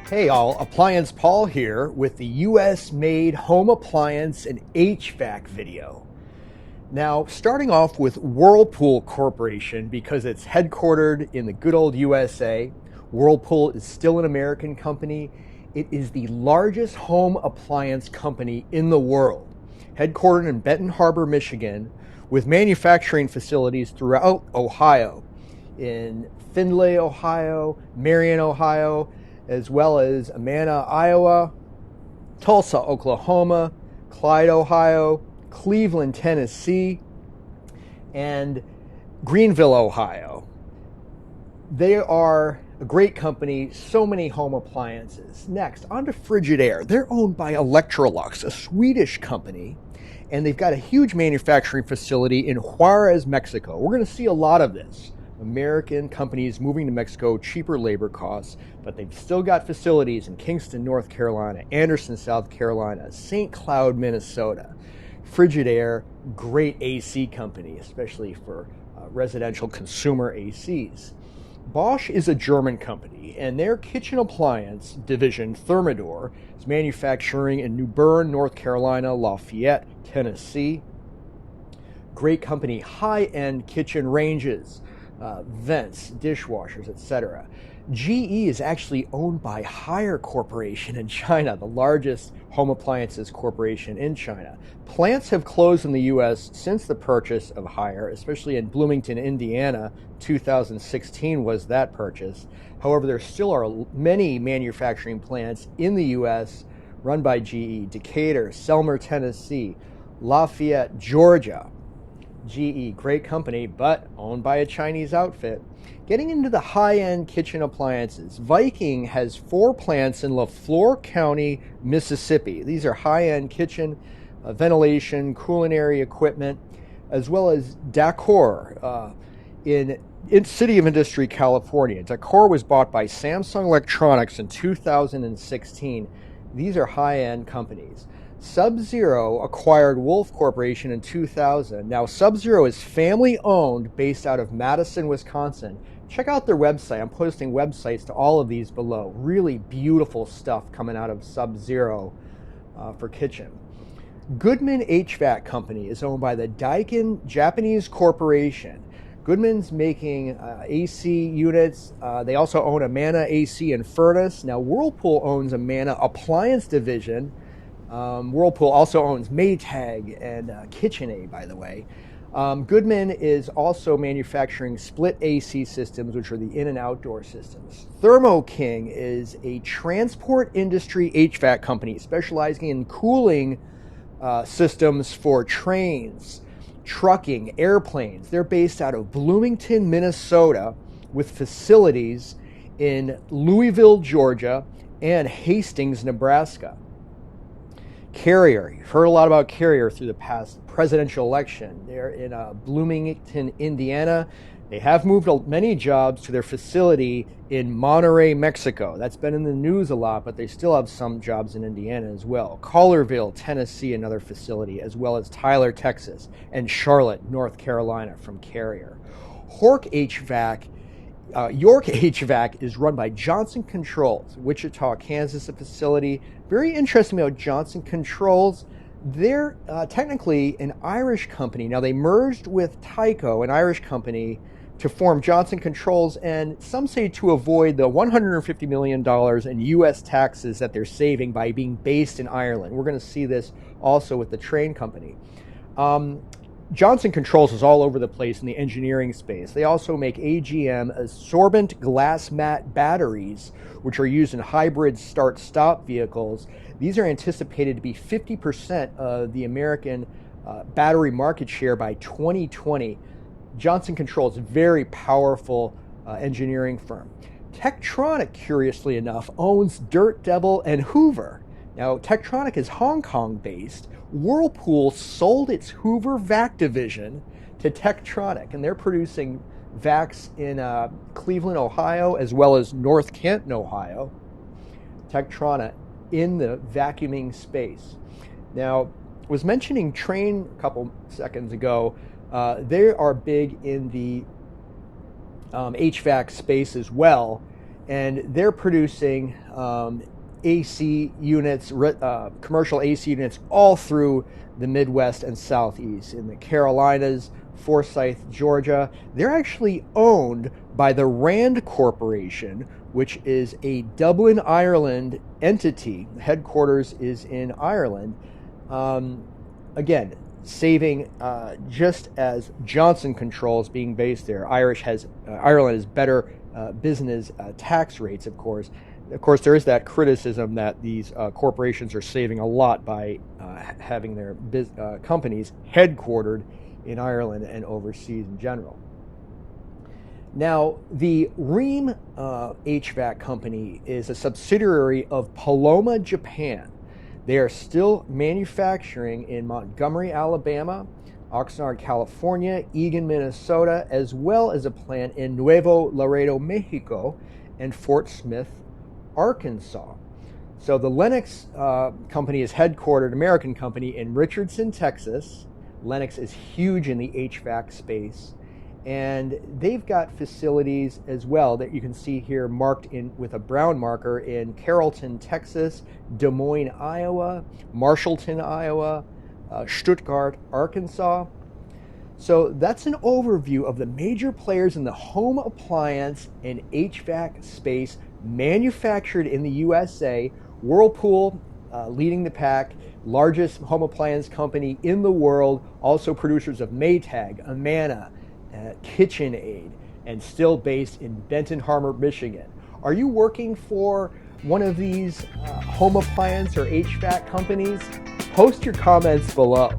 Hey all, Appliance Paul here with the US-made home appliance and HVAC video. Now, starting off with Whirlpool Corporation because it's headquartered in the good old USA. Whirlpool is still an American company. It is the largest home appliance company in the world, headquartered in Benton Harbor, Michigan, with manufacturing facilities throughout Ohio, in Findlay, Ohio, Marion, Ohio, as well as Amana, Iowa, Tulsa, Oklahoma, Clyde, Ohio, Cleveland, Tennessee, and Greenville, Ohio. They are a great company, so many home appliances. Next, on to Frigidaire. They're owned by Electrolux, a Swedish company, and they've got a huge manufacturing facility in Juarez, Mexico. We're going to see a lot of this. American companies moving to Mexico, cheaper labor costs, but they've still got facilities in Kingston, North Carolina, Anderson, South Carolina, St. Cloud, Minnesota. Frigidaire, great AC company, especially for residential consumer ACs. Bosch is a German company, and their kitchen appliance division, Thermidor, is manufacturing in New Bern, North Carolina, Lafayette, Tennessee. Great company, high-end kitchen ranges, vents, dishwashers, etc. GE is actually owned by Haier Corporation in China, the largest home appliances corporation in China. Plants have closed in the U.S. since the purchase of Haier, especially in Bloomington, Indiana. 2016 was that purchase. However, there still are many manufacturing plants in the U.S. run by GE. Decatur, Selmer, Tennessee, Lafayette, Georgia. GE, great company, but owned by a Chinese outfit. Getting into the high-end kitchen appliances, Viking has 4 plants in LaFleur County, Mississippi. These are high-end kitchen, ventilation, culinary equipment, as well as Dacor in City of Industry, California. Dacor was bought by Samsung Electronics in 2016. These are high-end companies. Sub-Zero acquired Wolf Corporation in 2000. Now, Sub-Zero is family-owned, based out of Madison, Wisconsin. Check out their website. I'm posting websites to all of these below. Really beautiful stuff coming out of Sub-Zero for kitchen. Goodman HVAC Company is owned by the Daikin Japanese Corporation. Goodman's making AC units. They also own Amana AC and Furnace. Now, Whirlpool owns Amana Appliance Division. Whirlpool also owns Maytag and KitchenAid, by the way. Goodman is also manufacturing split AC systems, which are the in and outdoor systems. Thermo King is a transport industry HVAC company specializing in cooling systems for trains, trucking, airplanes. They're based out of Bloomington, Minnesota, with facilities in Louisville, Georgia, and Hastings, Nebraska. Carrier, you've heard a lot about Carrier through the past presidential election. They're in Bloomington, Indiana. They have moved many jobs to their facility in Monterrey, Mexico. That's been in the news a lot, but they still have some jobs in Indiana as well. Collierville, Tennessee, another facility, as well as Tyler, Texas, and Charlotte, North Carolina from Carrier. York HVAC is run by Johnson Controls, Wichita, Kansas, a facility. Very interesting about Johnson Controls. They're technically an Irish company. Now, they merged with Tyco, an Irish company, to form Johnson Controls, and some say to avoid the $150 million in U.S. taxes that they're saving by being based in Ireland. We're going to see this also with the train company. Johnson Controls is all over the place in the engineering space. They also make AGM absorbent glass mat batteries, which are used in hybrid start-stop vehicles. These are anticipated to be 50% of the American battery market share by 2020. Johnson Controls, a very powerful engineering firm. Techtronic, curiously enough, owns Dirt Devil and Hoover. Now, Techtronic is Hong Kong-based. Whirlpool sold its Hoover vac division to Techtronic, and they're producing vacs in Cleveland, Ohio, as well as North Canton, Ohio. Techtronic in the vacuuming space. Now, I was mentioning Trane a couple seconds ago. They are big in the HVAC space as well, and they're producing AC units, commercial AC units all through the Midwest and Southeast. In the Carolinas, Forsyth, Georgia, they're actually owned by the Rand Corporation, which is a Dublin, Ireland entity. The headquarters is in Ireland. Again, saving just as Johnson Controls being based there. Ireland has better business tax rates, of course. Of course, there is that criticism that these corporations are saving a lot by having their companies headquartered in Ireland and overseas in general. Now, the Rheem HVAC company is a subsidiary of Paloma, Japan. They are still manufacturing in Montgomery, Alabama, Oxnard, California, Eagan, Minnesota, as well as a plant in Nuevo Laredo, Mexico, and Fort Smith, Arkansas. So the Lennox company is headquartered, American company, in Richardson, Texas. Lennox is huge in the HVAC space, and they've got facilities as well that you can see here marked in with a brown marker in Carrollton, Texas, Des Moines, Iowa, Marshallton, Iowa, Stuttgart, Arkansas. So that's an overview of the major players in the home appliance and HVAC space manufactured in the USA. Whirlpool leading the pack, largest home appliance company in the world, also producers of Maytag, Amana, KitchenAid, and still based in Benton Harbor, Michigan. Are you working for one of these home appliance or HVAC companies? Post your comments below.